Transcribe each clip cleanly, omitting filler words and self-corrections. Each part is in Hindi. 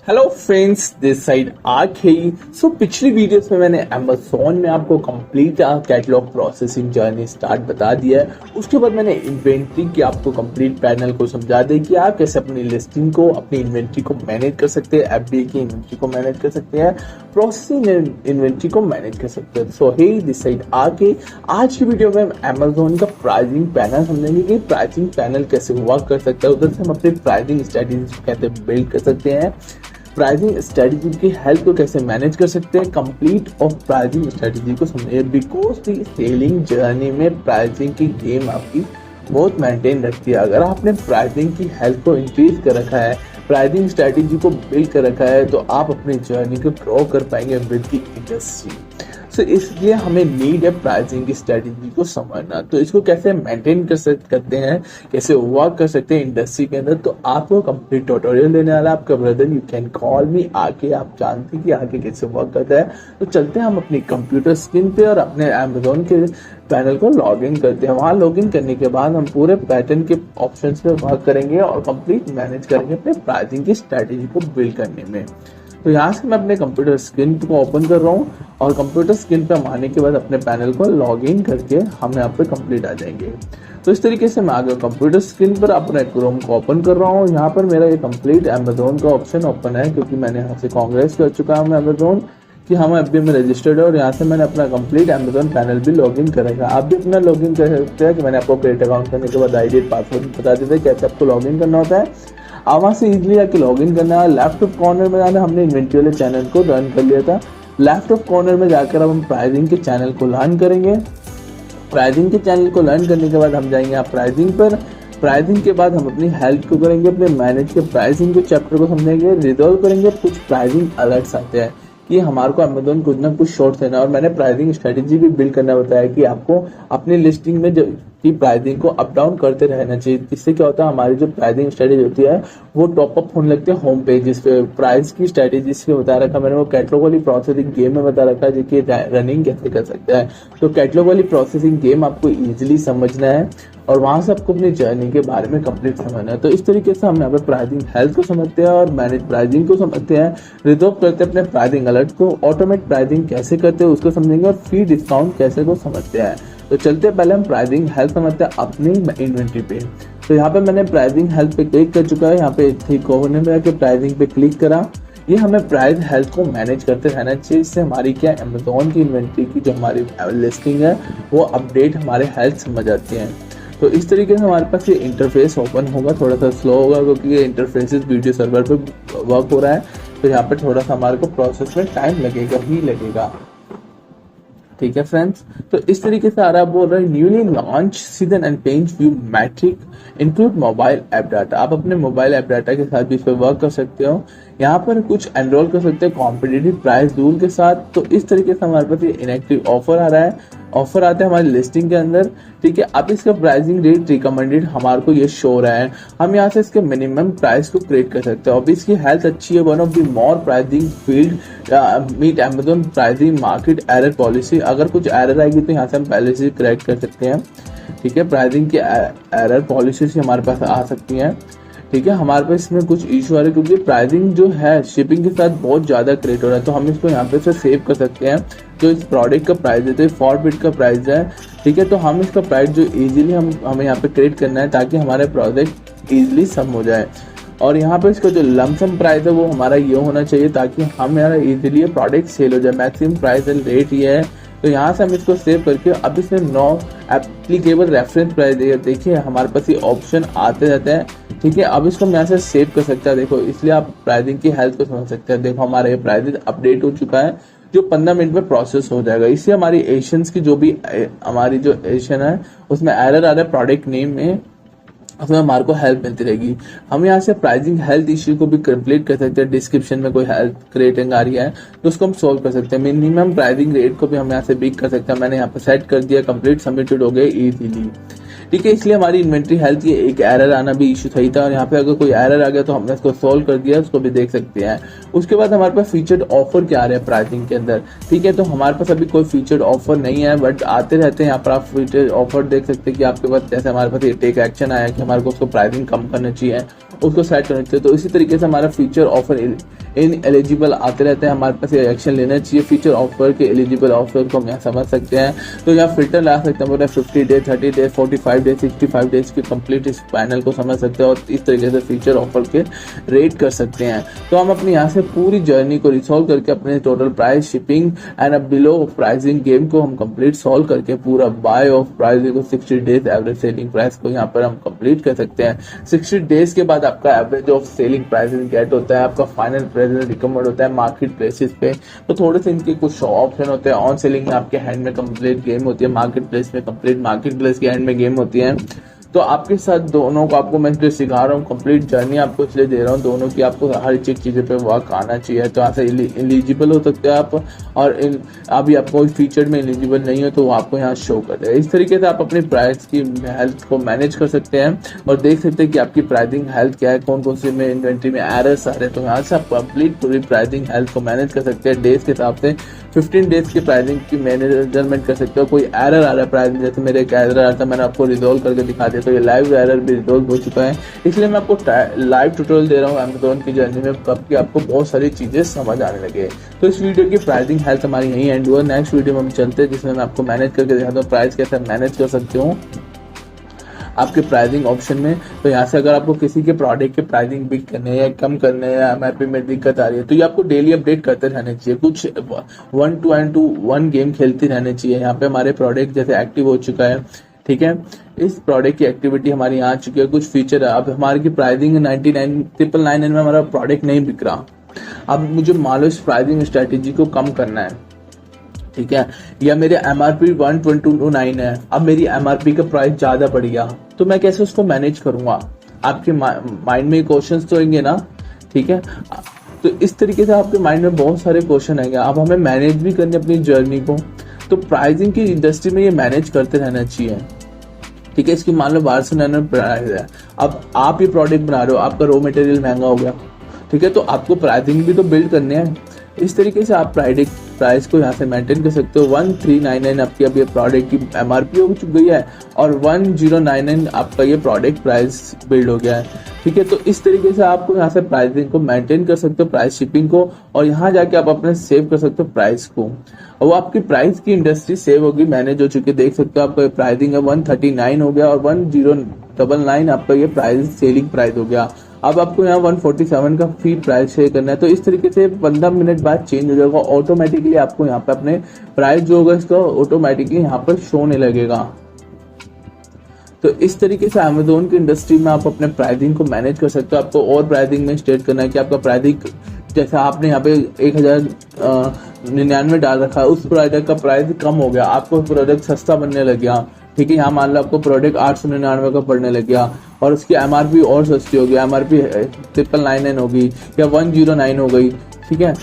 हेलो फ्रेंड्स, दिस साइड आके पिछली वीडियोस में मैंने अमेज़न में आपको complete catalogue processing journey start बता दिया है। उसके बाद मैंने इन्वेंट्री की आपको कंप्लीट पैनल को समझा दिया कि आप कैसे अपनी लिस्टिंग को, अपनी इन्वेंट्री को मैनेज कर सकते हैं, एफडी की इन्वेंट्री को मैनेज कर सकते हैं, प्रोसेसिंग इन्वेंट्री को मैनेज कर सकते हैं। सो हे दिस साइड आके आज की वीडियो में अमेज़न का प्राइसिंग पैनल समझेंगे कि प्राइसिंग पैनल कैसे वर्क कर सकता है, उधर से हम अपनी प्राइसिंग स्ट्रेटेजी कैसे बिल्ड कर सकते हैं, प्राइसिंग स्ट्रेटजी की हेल्थ को कैसे मैनेज कर सकते हैं, कंप्लीट ऑफ प्राइसिंग स्ट्रेटजी को समझिए। बिकॉज दी सेलिंग जर्नी में प्राइसिंग की गेम आपकी बहुत मेंटेन रखती है। अगर आपने प्राइसिंग की हेल्थ को इंक्रीज कर रखा है, प्राइसिंग स्ट्रेटजी को बिल्ड कर रखा है, तो आप अपनी जर्नी को ग्रो कर पाएंगे विद द इंडस्ट्री। सो इसलिए हमें नीड है प्राइसिंग की स्ट्रेटजी को समझना। तो इसको कैसे मेंटेन करते हैं, कैसे वर्क कर सकते हैं इंडस्ट्री के अंदर, तो आपको कंप्लीट ट्यूटोरियल देने वाला है आपका ब्रदर। यू कैन कॉल मी। आके आप जानते हैं कि आगे कैसे वर्क करता है। तो चलते हैं हम अपनी कंप्यूटर स्क्रीन पे और अपने अमेज़न के पैनल को लॉग इन करते हैं। वहाँ लॉग इन करने के बाद हम पूरे पैटर्न के ऑप्शंस पे वर्क करेंगे और कंप्लीट मैनेज करेंगे अपने प्राइसिंग की स्ट्रेटजी को बिल्ड करने में। तो यहाँ से मैं अपने कंप्यूटर स्क्रीन को ओपन कर रहा हूँ और कंप्यूटर स्क्रीन पे हम आने के बाद अपने पैनल को लॉग इन करके हम यहाँ पे कंप्लीट आ जाएंगे। तो इस तरीके से मैं आ गया कंप्यूटर स्क्रीन पर, अपने क्रोम को ओपन कर रहा हूँ। यहाँ पर मेरा ये कंप्लीट अमेज़न का ऑप्शन ओपन है क्योंकि मैंने यहाँ से कांग्रेस कर चुका हूँ अमेज़न कि हम एफबी में रजिस्टर्ड है और यहाँ से मैंने अपना कंप्लीट अमेज़न पैनल भी लॉगिन करेगा। आप भी अपना लॉगिन कर सकते हैं कि मैंने आपको क्रिएट अकाउंट करने के बाद आईडी पासवर्ड बता देते हैं कैसे आपको लॉगिन करना होता है। आप वहाँ से इजीली आके लॉगिन करना है। लेफ्ट ऑफ कॉर्नर में जाना, हमने इन्वेंट्री वाले चैनल को रन कर लिया था। लेफ्ट ऑफ कॉर्नर में जाकर अब हम प्राइसिंग के चैनल को लर्न करेंगे। प्राइसिंग के चैनल को लर्न करने के बाद हम जाएंगे आप प्राइसिंग पर। प्राइसिंग के बाद हम अपनी हेल्थ को करेंगे, अपने मैनेज के प्राइसिंग के चैप्टर को समझेंगे, रिजॉल्व करेंगे। कुछ प्राइसिंग अलर्ट्स आते हैं कि हमारे को अमेज़न कुछ ना कुछ शॉर्ट देना, और मैंने प्राइसिंग स्ट्रेटेजी भी बिल्ड करना बताया कि आपको अपनी लिस्टिंग में जो की प्राइसिंग को अप डाउन करते रहना चाहिए। इससे क्या होता है, हमारी जो प्राइसिंग स्ट्रेटेजी होती है वो टॉप अप होने लगते हैं होम पेजेस पे। प्राइस की स्ट्रेटेजी से बता रखा मैंने, वो कैटलॉग वाली प्रोसेसिंग गेम में बता रखा है जिसकी रनिंग कैसे कर सकता है। तो कैटलॉग वाली प्रोसेसिंग गेम आपको इजीली समझना है और वहां से आपको अपनी जर्नी के बारे में कंप्लीट समझना है। तो इस तरीके से हम यहाँ पे प्राइसिंग हेल्थ को समझते हैं और मैनेज प्राइसिंग को समझते हैं, रिजॉल्व करते हैं अपने प्राइसिंग अलर्ट को, ऑटोमेट प्राइसिंग कैसे करते हैं उसको समझेंगे और फ्री डिस्काउंट कैसे को समझते हैं। तो चलते पहले हम प्राइसिंग हेल्थ समझते हैं अपनी इन्वेंट्री पे। तो यहाँ पे मैंने प्राइसिंग हेल्थ पे क्लिक कर चुका है। यहाँ पे ठीक कोने में आके प्राइसिंग पे क्लिक करा। ये हमें प्राइस हेल्थ को मैनेज करते रहना चाहिए। इससे हमारी क्या अमेज़न की इन्वेंट्री की जो हमारी लिस्टिंग है वो अपडेट हमारे हेल्थ समझ आती है। तो इस तरीके से हमारे पास ये इंटरफेस ओपन होगा। थोड़ा सा स्लो होगा क्योंकि ये इंटरफेसेस वीडियो सर्वर पे वर्क हो रहा है, तो यहाँ पे थोड़ा सा हमारे को प्रोसेस में टाइम लगेगा ही लगेगा। ठीक है फ्रेंड्स, तो इस तरीके से आ रहा है, बोल रहा है newly launch season and page view metric include mobile app data. आप अपने मोबाइल ऐप डाटा के साथ भी इस पर वर्क कर सकते हो। यहाँ पर कुछ एनरोल कर सकते हैं कॉम्पिटिटिव प्राइस रूल के साथ। तो इस तरीके से हमारे पास ये इनएक्टिव ऑफर आ रहा है, ऑफर आते हैं हमारी लिस्टिंग के अंदर। ठीक है, अब इसका प्राइसिंग रेट रिकमेंडेड हमारे को ये शो हो रहा है। हम यहाँ से इसके मिनिमम प्राइस को क्रिएट कर सकते हैं। अब इसकी हेल्थ अच्छी है, one of the more pricing field meet Amazon pricing market error policy. अगर कुछ एरर आएगी तो यहाँ से हम पहले से करेक्ट कर सकते हैं। ठीक है, प्राइसिंग की एरर पॉलिसी से हमारे पास आ सकती है। ठीक है, हमारे पास इसमें कुछ इशू आ रहे क्योंकि प्राइसिंग जो है शिपिंग के साथ बहुत ज्यादा क्रिएट हो रहा है। तो हम इसको यहाँ पे से सेव कर सकते हैं। जो इस प्रोडक्ट का प्राइस है, तो 4 बिट का प्राइस है। ठीक है, तो हम इसका प्राइस जो इजीली हमें यहाँ पे क्रिएट करना है ताकि हमारे प्रोडक्ट इजीली सम हो जाए। और यहाँ पे इसका जो लमसम प्राइस है वो हमारा ये होना चाहिए ताकि हमारा इजीली ये प्रोडक्ट सेल हो जाए। मैक्सिमम प्राइस एंड रेट ये है। तो यहाँ से हम इसको सेव करके अब इसमें नो एप्लीकेबल रेफरेंस प्राइस देखिए हमारे पास ये ऑप्शन आते रहते हैं। ठीक है, अब इसको हम यहाँ से सेव कर सकते हैं। देखो, इसलिए आप प्राइसिंग की हेल्थ को समझ सकते हैं। देखो, हमारा ये प्राइस अपडेट हो चुका है जो 15 मिनट में प्रोसेस हो जाएगा। इससे हमारी एशियंस की जो भी हमारी जो एशियन है उसमें एरर आ रहा है प्रोडक्ट नेम में, उसमें हमारे को हेल्प मिलती रहेगी। हम यहाँ से प्राइसिंग हेल्थ इश्यू को भी कंप्लीट कर सकते हैं। डिस्क्रिप्शन में कोई हेल्थ क्रिएटिंग आ रही है तो उसको हम सोल्व कर सकते हैं। मिनिमम प्राइसिंग रेट को भी हम यहाँ से बिक कर सकते हैं। मैंने यहाँ पे सेट कर दिया, कंप्लीट सबमिटेड हो गए इजीली। ठीक है। इसलिए हमारी इन्वेंट्री हेल्थ ये एक एरर आना भी इशू सही था, और यहाँ पे अगर कोई एरर आ गया तो हमने इसको सॉल्व कर दिया, उसको भी देख सकते हैं। उसके बाद हमारे पास फीचर्ड ऑफर क्या आ रहे हैं प्राइसिंग के अंदर, ठीक है। तो हमारे पास अभी कोई फीचर्ड ऑफर नहीं है, बट आते रहते हैं। यहाँ पर आप फीचर्ड ऑफर देख सकते हैं कि आपके पास जैसे हमारे पास ये टेक एक्शन आया कि हमारे को उसको प्राइसिंग कम करना चाहिए, उसको सेट करना चाहिए। तो इसी तरीके से हमारा फीचर ऑफर इन एलिजिबल आते रहते हैं, हमारे पास ये एक्शन लेना चाहिए। फीचर ऑफर के एलिजिबल ऑफर को हम यहाँ समझ सकते हैं। तो यहाँ फिल्टर ला सकते हैं, 50 डे, 30 डे, 45 डे, 65 डेज की कंप्लीट इस पैनल को समझ सकते हैं, और इस तरीके से फीचर ऑफर के रेट कर सकते हैं। तो हम अपने यहाँ से पूरी जर्नी को रिसॉल्व करके अपने total price, shipping and below pricing game को हम कंप्लीट सॉल्व करके पूरा बाय ऑफ प्राइस को 60 डेज एवरेज सेलिंग प्राइस को यहाँ पर हम कंप्लीट कर सकते हैं। 60 डेज के बाद आपका average of selling prices get होता है, आपका फाइनल प्राइस रिकमेंड होता है मार्केट प्लेसेस पे। तो थोड़े से इनके कुछ ऑप्शन होते हैं। ऑन सेलिंग में आपके हैंड में कंप्लीट गेम होती है, मार्केट प्लेस में कंप्लीट मार्केट प्लेस के हैंड में गेम होती है। तो आपके साथ दोनों को आपको मैं जो सिखा रहा हूँ कंप्लीट जर्नी आपको इसलिए दे रहा हूँ, दोनों की आपको हर एक चीज़ पे वर्क आना चाहिए। तो ऐसे एलिजिबल हो सकते हैं आप, और अभी आप कोई फीचर में एलिजिबल नहीं हो तो वो आपको यहाँ शो कर देगा। इस तरीके से आप अपनी प्राइस की हेल्थ को मैनेज कर सकते हैं और देख सकते हैं कि आपकी प्राइसिंग हेल्थ क्या है, कौन कौन सी में इन्वेंट्री में एरर्स आ रहे हैं। तो यहाँ से आप कंप्लीट पूरी प्राइसिंग हेल्थ को मैनेज कर सकते हैं। डेज के हिसाब से 15 डेज की प्राइसिंग की मैनेजमेंट कर सकते हो। कोई एरर आ रहा है प्राइसिंग, जैसे मेरे एक एरर आ रहा था, मैंने आपको रिजोल्व करके दिखा दिया। तो ये लाइव एरर भी रिजोल्व हो चुका है, इसलिए मैं आपको लाइव ट्यूटोरियल दे रहा हूँ अमेज़न की जर्नी में, कब की आपको बहुत सारी चीजें समझ आने लगे। तो इस वीडियो की प्राइसिंग हेल्थ हमारी यही एंड हुआ। नेक्स्ट वीडियो में हम चलते हैं जिसमें मैं आपको मैनेज करके दिखाता हूँ प्राइस कैसे मैनेज कर सकते हो आपके प्राइसिंग ऑप्शन में। तो यहाँ से अगर आपको किसी के प्रोडक्ट के प्राइसिंग बिग करने या कम करने या एमआरपी में दिक्कत आ रही है तो ये आपको डेली अपडेट करते रहने चाहिए। कुछ 1-to-1 गेम खेलते रहने चाहिए। यहाँ पे हमारे प्रोडक्ट जैसे एक्टिव हो चुका है, ठीक है। इस प्रोडक्ट की एक्टिविटी हमारी यहाँ आ चुकी है, कुछ फीचर है। अब हमारी की प्राइसिंग 99,999 में हमारा प्रोडक्ट नहीं बिक रहा। अब मुझे मान लो इस प्राइसिंग स्ट्रेटेजी को कम करना है, ठीक है, या मेरे एमआरपी 1,229 है, अब मेरी एमआरपी का प्राइस ज्यादा बढ़ गया, तो मैं कैसे उसको मैनेज करूंगा? आपके माइंड में क्वेश्चंस तो आएंगे ना, ठीक है। तो इस तरीके से आपके माइंड में बहुत सारे क्वेश्चन आएंगे। अब हमें मैनेज भी करनी अपनी जर्नी को, तो प्राइसिंग की इंडस्ट्री में ये मैनेज करते रहना चाहिए, ठीक है। इसकी मान लो 1299 प्राइस है, अब आप ये प्रोडक्ट बना रहे हो, आपका रॉ मटेरियल महंगा हो गया, ठीक है, तो आपको प्राइसिंग भी तो बिल्ड करने हैं। इस तरीके से आप प्राइस को यहाँ से मेंटेन कर सकते हो। 1399 आपकी अब ये प्रोडक्ट की एमआरपी हो चुकी है और 1099 आपका ये प्रोडक्ट प्राइस बिल्ड हो गया है, ठीक है। तो इस तरीके से आपको यहाँ से प्राइसिंग को मेंटेन कर सकते हो, प्राइस शिपिंग को, और यहाँ जाके आप अपने सेव कर सकते हो प्राइस को, और वो आपकी प्राइस की इंडस्ट्री सेव होगी, मैनेज हो चुकी है। देख सकते हो आपका प्राइसिंग है 139 हो गया और 1099 आपका ये प्राइस सेलिंग प्राइस हो गया। अब आपको यहाँ 147 का फी प्राइस शेयर करना है। तो इस तरीके से 15 मिनट बाद चेंज हो जाएगा ऑटोमेटिकली। आपको यहाँ पे अपने प्राइस जो होगा इसका ऑटोमेटिकली यहाँ पर शो होने लगेगा। तो इस तरीके से अमेज़न की इंडस्ट्री में आप अपने प्राइसिंग को मैनेज कर सकते हो। आपको और प्राइसिंग में स्टेट करना है कि आपका प्राइसिंग, जैसे आपने यहाँ पे 1099 डाल रखा है, उस प्रोडक्ट का प्राइस कम हो गया, आपको प्रोडक्ट सस्ता बनने लग गया, ठीक है। यहाँ मान लो आपको प्रोडक्ट 899 का पड़ने लग गया और उसकी एमआरपी और सस्ती होगी, एमआरपी 999 होगी या 109 हो गई, ठीक है।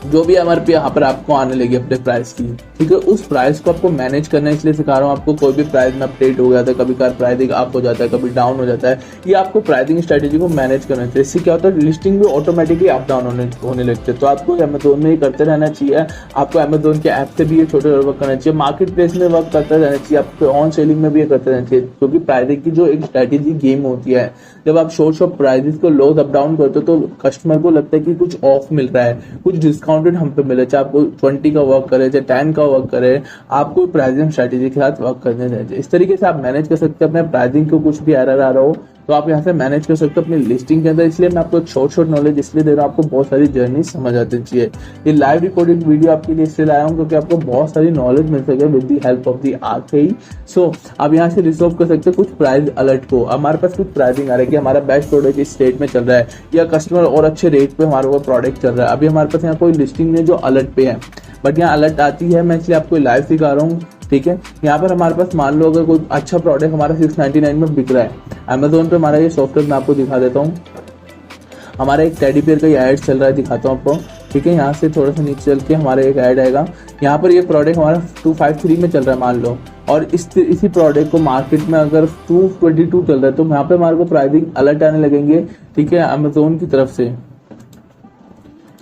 जो भी एमआरपी यहाँ पर आपको आने लगी अपने प्राइस की, ठीक है, उस प्राइस को आपको मैनेज करना है। इसलिए सिखा रहा हूँ आपको। कोई भी प्राइस में अपडेट हो जाता है, कभी कार प्राइसिंग अप हो जाता है, कभी डाउन हो जाता है, ये आपको प्राइसिंग स्ट्रेटेजी को मैनेज करना चाहिए। इससे क्या होता है, लिस्टिंग भी ऑटोमेटिकली अप डाउन होने लगते हैं। तो आपको अमेज़न में ही करते रहना चाहिए। आपको अमेज़न के ऐप से भी ये छोटे वर्क करना चाहिए, मार्केट प्लेस में वर्क करते रहना चाहिए, आपको ऑन सेलिंग में भी ये करते रहना चाहिए। क्योंकि प्राइसिंग की जो एक स्ट्रेटेजी गेम होती है, जब आप शॉर्ट प्राइसेस को लो अप डाउन करते हो तो कस्टमर को लगता है कि कुछ ऑफ मिल रहा है, कुछ डिस्काउंटेड हम पे मिले, चाहे आपको 20 का वर्क करे चाहे 10 का वर्क करे, आपको प्राइसिंग स्ट्रेटेजी के साथ वर्क करने चाहिए। इस तरीके से आप मैनेज कर सकते हैं अपने प्राइसिंग को। कुछ भी एरर आ रहा हो तो आप यहाँ से मैनेज कर सकते हो अपनी लिस्टिंग के अंदर। इसलिए मैं आपको एक शॉर्ट नॉलेज इसलिए दे रहा हूँ, आपको बहुत सारी जर्नी समझ आती चाहिए। ये लाइव रिकॉर्डिंग वीडियो आपके लिए इसलिए लाया हूँ क्योंकि आपको बहुत सारी नॉलेज मिल सके with the help of the आरकेई। सो अब यहाँ से रिसॉल्व कर सकते हैं कुछ प्राइस अलर्ट को। हमारे पास कुछ प्राइसिंग आ रही है कि हमारा बेस्ट प्रोडक्ट इस स्टेट में चल रहा है या कस्टमर और अच्छे रेट पे हमारे वो प्रोडक्ट चल रहा है। अभी हमारे पास यहाँ कोई लिस्टिंग नहीं जो अलर्ट पे है, बट यहाँ अलर्ट आती है, मैं इसलिए आपको लाइव सिखा रहा हूँ, ठीक है। यहाँ पर हमारे पास मान लो अगर कोई अच्छा प्रोडक्ट हमारा 699 में बिक रहा है अमेज़न पे, हमारा ये सॉफ्टवेयर मैं आपको दिखा देता हूँ। हमारा एक टेडी बियर का एड चल रहा है, दिखाता हूँ आपको, ठीक है। यहाँ से थोड़ा सा नीचे चल के हमारे एक ऐड आएगा, यहाँ पर ये प्रोडक्ट हमारा 253 में चल रहा है मान लो, और इसी प्रोडक्ट को मार्केट में अगर 222 चल रहा है तो यहाँ पे हमारे को प्राइसिंग अलर्ट आने लगेंगे, ठीक है, अमेजोन की तरफ से।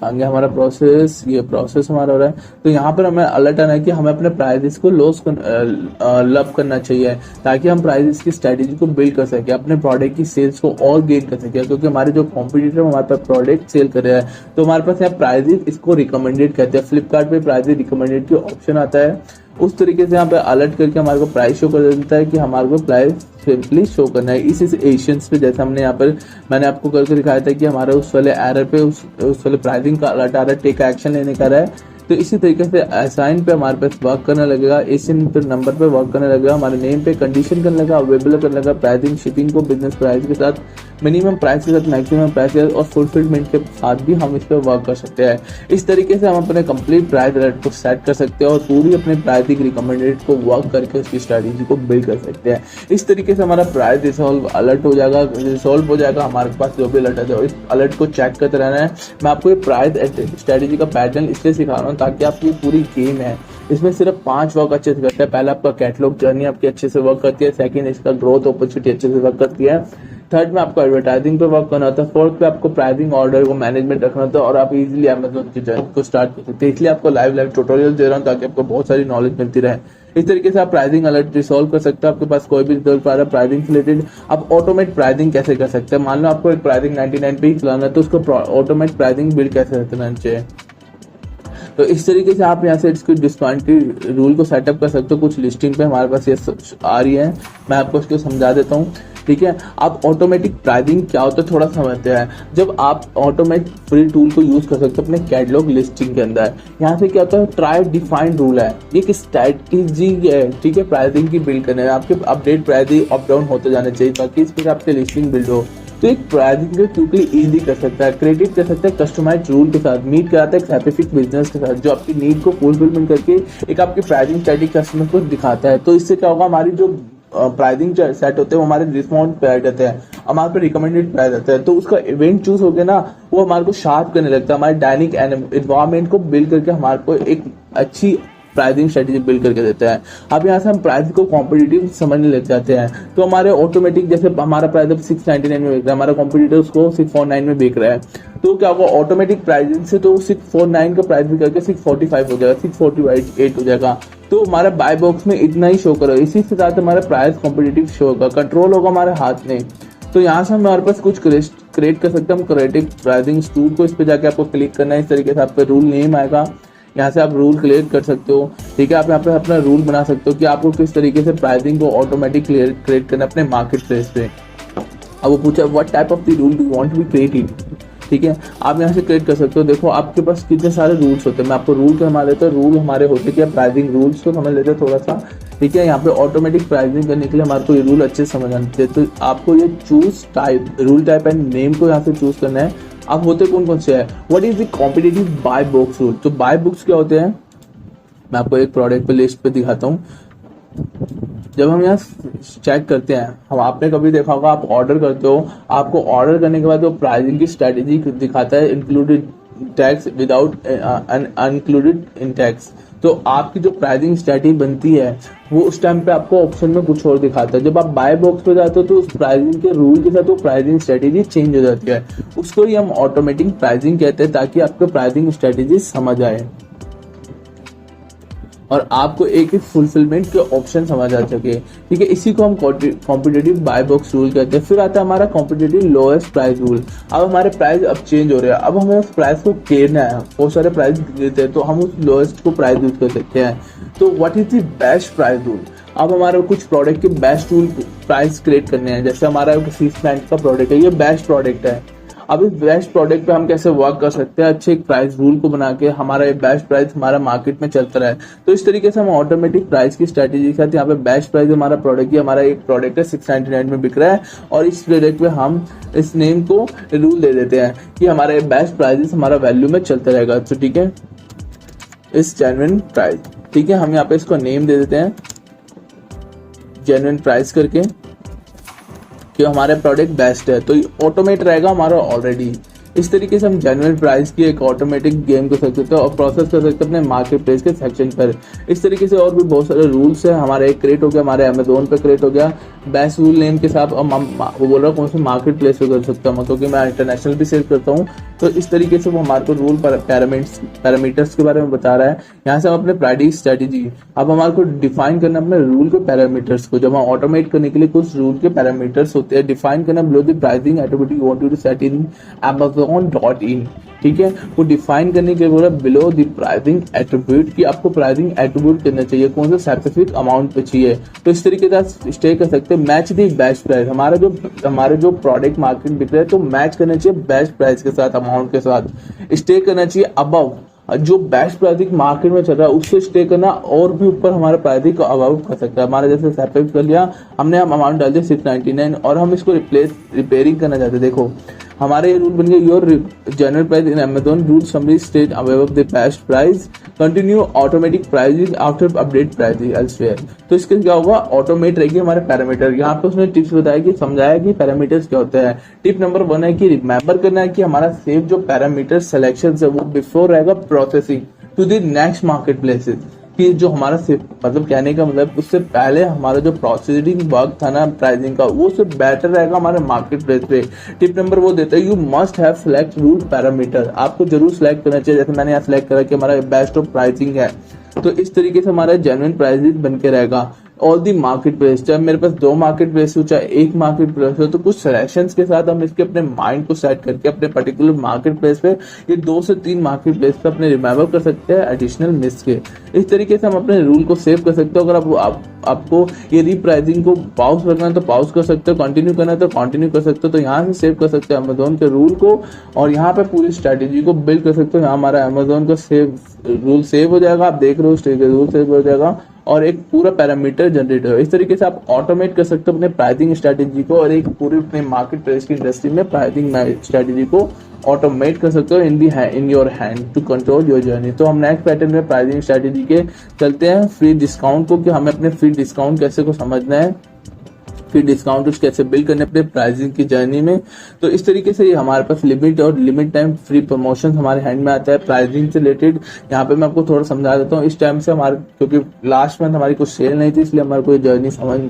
आगे हमारा प्रोसेस, ये प्रोसेस हमारा हो रहा है, तो यहाँ पर हमें अलर्ट आना है कि हमें अपने प्राइजेस को लब करना चाहिए, ताकि हम प्राइजेस की स्ट्रेटेजी को बिल्ड कर सके, अपने प्रोडक्ट की सेल्स को और गेन कर सके, क्योंकि हमारे जो कॉम्पिटिटर हमारे पास प्रोडक्ट सेल कर रहे हैं, तो हमारे पास यहाँ प्राइजेस इसको रिकमेंडेड कहते हैं। फ्लिपकार्ट पे प्राइजेस रिकमेंडेड की ऑप्शन आता है, उस तरीके से यहाँ पे अलर्ट करके हमारे को प्राइस शो कर देता है कि हमारे को प्राइस सिंपली शो करना है। इसी से एशियंस पे जैसे हमने यहाँ पर मैंने आपको करके दिखाया था कि हमारे उस वाले एरर पे उस वाले प्राइसिंग का अलर्ट आ रहा है, टेक एक्शन लेने का रहा है। तो इसी तरीके से असाइन पे हमारे पास वर्क करने लगेगा, एशियन पे नंबर पे वर्क करने लगेगा, हमारे नेम पे कंडीशन करने लगा, अवेलेबल करने लगा, प्राइसिंग शिपिंग को बिजनेस प्राइस के साथ, मिनिमम प्राइस के साथ मैक्सिमम प्राइस और फुलफिलमेंट के साथ भी हम इस पर वर्क कर सकते हैं। इस तरीके से हम अपने कंप्लीट प्राइस अलर्ट को सेट कर सकते हैं और पूरी अपने प्राइसिंग रिकमेंडेड को वर्क करके उसकी स्ट्रेटेजी को बिल्ड कर सकते हैं। इस तरीके से हमारा प्राइस रिसॉल्व अलर्ट हो जाएगा, रिसॉल्व हो जाएगा हमारे पास जो भी अलर्ट है, तो इस अलर्ट को चेक करते रहना है। मैं आपको ये प्राइस स्ट्रेटेजी का पैटर्न इसलिए सिखा रहा हूँ ताकि आपकी पूरी गेम है इसमें सिर्फ 5 वर्क अच्छे से करता है। पहला आपका कैटलॉग जर्नी आपकी अच्छे से वर्क करती है, सेकंड इसका ग्रोथ अपॉर्चुनिटी अच्छे से वर्क करती है, थर्ड में आपको एडवर्टाइजिंग पे वर्क करना होता है, फोर्थ पे आपको प्राइसिंग ऑर्डर को मैनेजमेंट रखना होता है, और आप इजीली अमेज़न की जर्नी को स्टार्ट कर सकते हैं। इसलिए आपको लाइव ट्यूटोरियल दे रहा हूँ ताकि आपको बहुत सारी नॉलेज मिलती रहे। इस तरीके से आप प्राइसिंग अलर्ट रिसॉल्व कर सकते हो। आपके पास कोई भी रिजल्ट आ रहा है प्राइसिंग से रिलेटेड, आप ऑटोमेट प्राइसिंग कैसे कर सकते हैं। मान लो आपको एक प्राइसिंग 99 पे ही चलाना है, तो उसको ऑटोमेट प्राइसिंग बिल्ड कैसे करना चाहिए। तो इस तरीके से आप यहाँ से इसकी डिस्काउंट रूल को सेटअप कर सकते हो। कुछ लिस्टिंग पे हमारे पास ये आ रही है, मैं आपको इसको समझा देता हूँ, ठीक है। आप ऑटोमेटिक प्राइसिंग क्या होता है थोड़ा समझते हैं। जब आप ऑटोमेट फ्री टूल को यूज कर सकते हो अपने कैटलॉग लिस्टिंग के अंदर, यहाँ से क्या होता है, ट्राई डिफाइंड रूल है, ये एक स्ट्रैटेजी है, ठीक है, प्राइसिंग की बिल्ड करने है। आपके अपडेट प्राइसिंग अप डाउन होते जाने चाहिए ताकि इस पर आपके लिस्टिंग बिल्ड हो। तो एक प्राइसिंग को क्विकली इजी कर सकता है, क्रिएटिव कर सकता है, कस्टमाइज रूल के साथ मीट कराता है स्पेसिफिक बिजनेस के साथ, जो आपकी नीड को फुलफिलमेंट करके एक आपकी प्राइसिंग स्ट्रेटेजी कस्टमर को दिखाता है। तो इससे क्या होगा, हमारी जो प्राइसिंग सेट होते हैं वो हमारे रिस्पॉन्स पे ऐड रहते हैं, हमारे पे रिकमेंडेड प्राइस रहता है। तो उसका इवेंट चूज हो गया ना, वो हमारे को शार्प करने लगता है, हमारे डायनिक एनवायरमेंट को बिल्ड करके हमारे को एक अच्छी प्राइसिंग स्ट्रेटेजी बिल्ड करके देता है। अब यहाँ से हम प्राइस को कॉम्पिटिटिव समझने लग जाते हैं, तो हमारे ऑटोमेटिक जैसे हमारा प्राइस अब 699 में बिक रहा है, हमारा कॉम्पिटिटर उसको 649 में बिक रहा है, तो क्या होगा, ऑटोमेटिक प्राइसिंग से तो 649 का प्राइस भी करके 645 हो जाएगा, 648 हो जाएगा। तो हमारा बाय बॉक्स में इतना ही शो करो, इसी के साथ हमारा प्राइस कॉम्पिटिटिव शो होगा, कंट्रोल होगा हमारे हाथ में। तो यहाँ से हमारे पास कुछ क्रिएट कर सकते हैं हम, क्रिएटिव प्राइसिंग टूल को, इस पे जाके आपको क्लिक करना है, इस तरीके से आपका रूल नेम आएगा, यहाँ से आप रूल क्रिएट कर सकते हो, ठीक है। आप यहाँ पे अपना रूल बना सकते हो कि आपको किस तरीके से प्राइसिंग को ऑटोमेटिक क्रिएट करना है अपने मार्केट प्लेस पे। अब वो पूछा what type of the rule do you want to be created, ठीक है, आप यहाँ से क्रिएट कर सकते हो। देखो आपके पास कितने सारे रूल्स होते हैं, मैं आपको रूल समझ लेता हूँ। रूल हमारे होते हैं प्राइसिंग रूल्स को समझ लेते हैं थोड़ा सा, ठीक है। यहाँ पे ऑटोमेटिक प्राइसिंग करने के लिए हमारे को ये रूल अच्छे से समझ आने चाहिए। तो आपको ये choose type, rule type and name को यहाँ से चूज करना है। अब होते कौन कौन से है, what is the competitive buy box rule. तो बाय बुक्स क्या होते हैं, मैं आपको एक प्रोडक्ट पे लिस्ट पे दिखाता हूँ। जब हम यहाँ चेक करते हैं, हम आपने कभी देखा होगा, आप ऑर्डर करते हो, आपको ऑर्डर करने के बाद वो प्राइसिंग की स्ट्रेटेजी दिखाता है, included tax, without unincluded in tax. तो आपकी जो प्राइसिंग स्ट्रेटेजी बनती है वो उस टाइम पे आपको ऑप्शन में कुछ और दिखाता है। जब आप बाय बॉक्स पे जाते हो तो उस प्राइसिंग के रूल के साथ वो प्राइसिंग स्ट्रेटेजी चेंज हो जाती है, उसको ही हम ऑटोमेटिक प्राइसिंग कहते हैं, ताकि आपको प्राइसिंग स्ट्रेटेजी समझ आए और आपको एक एक फुलफिलमेंट के ऑप्शन समझ आ सके, ठीक है। इसी को हम कॉम्पिटिटिव बाय बॉक्स रूल कहते हैं। फिर आता है हमारा कॉम्पिटिटिव लोएस्ट प्राइस रूल। अब हमारे प्राइस अब चेंज हो रहे हैं, अब हमें उस प्राइस को घेरना है, बहुत सारे प्राइस देते हैं तो हम उस लोएस्ट को प्राइस यूज कर सकते हैं। तो what is the best price rule. अब हमारा कुछ प्रोडक्ट के बेस्ट रूल प्राइस क्रिएट करने हैं, जैसे हमारा सीसमैट का प्रोडक्ट है, ये बेस्ट प्रोडक्ट है। अब इस बेस्ट प्रोडक्ट पे हम कैसे वर्क कर सकते हैं, अच्छे एक प्राइस रूल को बना के हमारा ये बेस्ट प्राइस हमारा मार्केट में चलता रहे। तो इस तरीके से हम ऑटोमेटिक प्राइस की स्ट्रेटेजी के साथ, यहाँ पे बेस्ट प्राइस हमारा प्रोडक्ट की, हमारा एक प्रोडक्ट है 699 में बिक रहा है, और इस प्रोडक्ट पे हम इस नेम को रूल दे देते हैं कि हमारा बेस्ट प्राइस हमारा वैल्यू में चलता रहेगा। तो ठीक है, इस जेन्युइन प्राइस, ठीक है, हम यहाँ पे इसको नेम दे देते हैं जेन्युइन प्राइस करके, कि हमारे प्रोडक्ट बेस्ट है। तो ऑटोमेट रहेगा हमारा ऑलरेडी, इस तरीके से हम जेन्युइन प्राइस की एक ऑटोमेटिक गेम को सकते हैं और प्रोसेस कर सकते हैं अपने मार्केट प्लेस के सेक्शन पर। इस तरीके से और भी बहुत सारे रूल्स है। हमारा एक क्रिएट हो गया, हमारे अमेजोन पे क्रिएट हो गया बेस्ट रूल नेम के साथ। और वो बोल रहा हूँ कौन से मार्केट प्लेस पे कर सकता हूँ, क्योंकि मैं इंटरनेशनल भी सेल करता हूँ। तो इस तरीके से वो हमारे को रूल पैरामीटर्स के बारे में बता रहा है। यहाँ से हम अपने प्राइसिंग स्ट्रेटेजी, अब हमारे को डिफाइन करना अपने रूल के पैरामीटर्स को। जब हम ऑटोमेट करने के लिए कुछ रूल के पैरामीटर्स होते हैं, डिफाइन करना below the pricing attribute you want to set in amazon.in, ठीक है। वो डिफाइन करने के लिए बिलो द प्राइसिंग एट्रीब्यूट की आपको प्राइसिंग एट्रीब्यूट करना चाहिए, कौन सा स्पेसिफिक अमाउंट पे चाहिए। तो इस तरीके से आप स्टे कर सकते हैं। मैच दी बेस्ट प्राइस, हमारे जो प्रोडक्ट मार्केट बिक रहा है तो मैच करना चाहिए बेस्ट प्राइस के साथ, अमाउंट के साथ स्टे करना चाहिए अबव जो बेस्ट प्राइसिंग मार्केट में चल रहा है उससे स्टे करना, और भी ऊपर हमारा प्राइसिंग को अबाउ कर सकता है। हमारे जैसे सेपरेट कर लिया हमने, हम अमाउंट डाल दिया 699 और हम इसको रिपेयरिंग करना चाहते हैं। देखो हमारे ये रूल बन गया, your general price in Amazon rule summary state above the best price, continue automatic pricing after update pricing elsewhere. तो इसके क्या होगा, ऑटोमेट रहेगी हमारे पैरामीटर। यहाँ पे उसने टिप्स बताया कि समझाया कि पैरामीटर्स क्या होते हैं। टिप नंबर 1 है कि रिमेंबर करना है कि हमारा सेव जो पैरामीटर सिलेक्शन है वो बिफोर रहेगा processing to the next marketplaces, कि जो हमारा मतलब कहने का मतलब उससे पहले हमारा जो प्रोसेसिंग वर्क था ना प्राइसिंग का, वो उससे बेटर रहेगा हमारे मार्केट प्लेस पे। टिप नंबर वो देता है, you must have select rule parameter, आपको जरूर सिलेक्ट करना चाहिए। जैसे मैंने यहाँ सिलेक्ट करा कि हमारा बेस्ट ऑफ प्राइसिंग है, तो इस तरीके से हमारा जेन्युइन प्राइसिंग बन के रहेगा। ऑल दी मार्केट प्लेस, चाहे मेरे पास 2 मार्केट प्लेस हो चाहे 1 मार्केट प्लेस हो, तो कुछ सिलेक्शंस के साथ हम इसके अपने माइंड को सेट करके अपने पर्टिकुलर मार्केट प्लेस पे ये 2 से 3 मार्केट प्लेस पे अपने रिमेंबर कर सकते हैं एडिशनल मिस के। इस तरीके से हम अपने रूल को सेव कर सकते हो। अगर आपको ये रीप्राइसिंग को पाउस रखना है तो पाउस कर सकते हो, कंटिन्यू करना है तो कंटिन्यू कर सकते हो। तो यहाँ से सेव कर सकते हो अमेजोन के रूल को और यहाँ पे पूरी स्ट्रेटेजी को बिल्ड कर सकते हो। यहाँ हमारा अमेजोन का रूल सेव हो जाएगा, आप देख रहे हो रूल सेव हो जाएगा और एक पूरा पैरामीटर जनरेट हो। इस तरीके से आप ऑटोमेट कर सकते हो अपने प्राइसिंग स्ट्रेटेजी को और एक पूरे अपने मार्केट प्लेस की इंडस्ट्री में प्राइसिंग स्ट्रेटेजी को ऑटोमेट कर सकते हो in your hand to control your journey. तो हम नेक्स्ट पैटर्न में प्राइसिंग स्ट्रेटेजी के चलते हैं फ्री डिस्काउंट को, कि हमें अपने फ्री डिस्काउंट कैसे को समझना है, फिर डिस्काउंट कैसे बिल्ड करने अपने प्राइसिंग की जर्नी में। तो इस तरीके से हमारे पास लिमिट और लिमिट टाइम फ्री प्रमोशन हमारे हैंड में आता है प्राइसिंग से रिलेटेड। यहाँ पे मैं आपको थोड़ा समझा देता हूँ। इस टाइम से हमारे, क्योंकि लास्ट मंथ हमारी कुछ सेल नहीं थी इसलिए हमारे को जर्नी समझ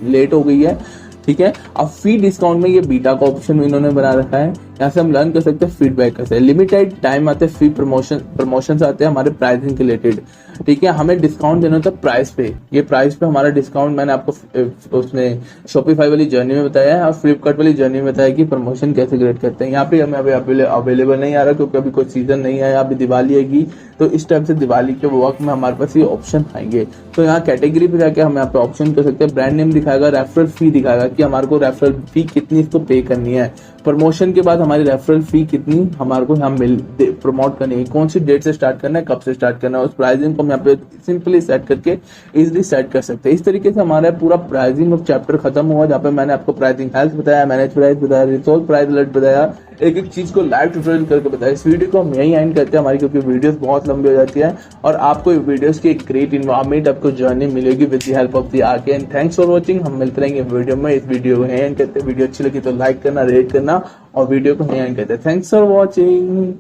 लेट हो गई है, ठीक है। अब फ्री डिस्काउंट में ये बीटा का ऑप्शन इन्होंने बना रखा है, यहाँ से हम लर्न कर सकते हैं फीडबैक कैसे। लिमिटेड टाइम आते हैं, फ्री प्रमोशन आते हैं हमारे प्राइसिंग के रिलेटेड, ठीक है। हमें डिस्काउंट देना होता है प्राइस पे, ये प्राइस पे हमारा डिस्काउंट मैंने आपको उसने शॉपिफाई वाली जर्नी में बताया है और फ्लिपकार्ट वाली जर्नी में बताया कि प्रमोशन कैसे क्रिएट करते हैं। यहाँ पे हमें अभी अवेलेबल नहीं आ रहा क्योंकि अभी कोई सीजन नहीं आया, अभी दिवाली आएगी, तो इस टाइम से दिवाली के वक्त में हमारे पास ये ऑप्शन आएंगे। तो यहाँ कैटेगरी पे जाके हम यहाँ पे ऑप्शन कर सकते हैं, ब्रांड नेम दिखाएगा, रेफरल फी दिखाएगा कि हमारे को रेफरल फी कितनी इसको पे करनी है, प्रमोशन के बाद हमारी रेफरल फी कितनी हमारे को यहाँ प्रमोट करनी है, कौन सी डेट से स्टार्ट करना है, कब से स्टार्ट करना है, उस प्राइसिंग को हम यहाँ पे सिंपली सेट करके इजीली सेट कर सकते हैं। इस तरीके से हमारा पूरा प्राइसिंग ऑफ चैप्टर खत्म हुआ, जहाँ पे मैंने आपको प्राइसिंग हेल्थ बताया, मैनेज प्राइस बताया, रिसोर्स प्राइस अलर्ट बताया, एक एक चीज को लाइव ट्यूटोरियल करके बताया। इस वीडियो को हम यही एंड करते हैं हमारी, क्योंकि वीडियोस बहुत लंबी हो जाती है और आपको वीडियोस की एक ग्रेट इन्वायरमेंट आपको जर्नी मिलेगी with the help of the RK. And thanks for watching. हम मिलते रहेंगे वीडियो में। इस वीडियो को एंड करते हैं, वीडियो अच्छी लगी तो लाइक करना, रेट करना और वीडियो को एंड करते हैं। Thanks for watching.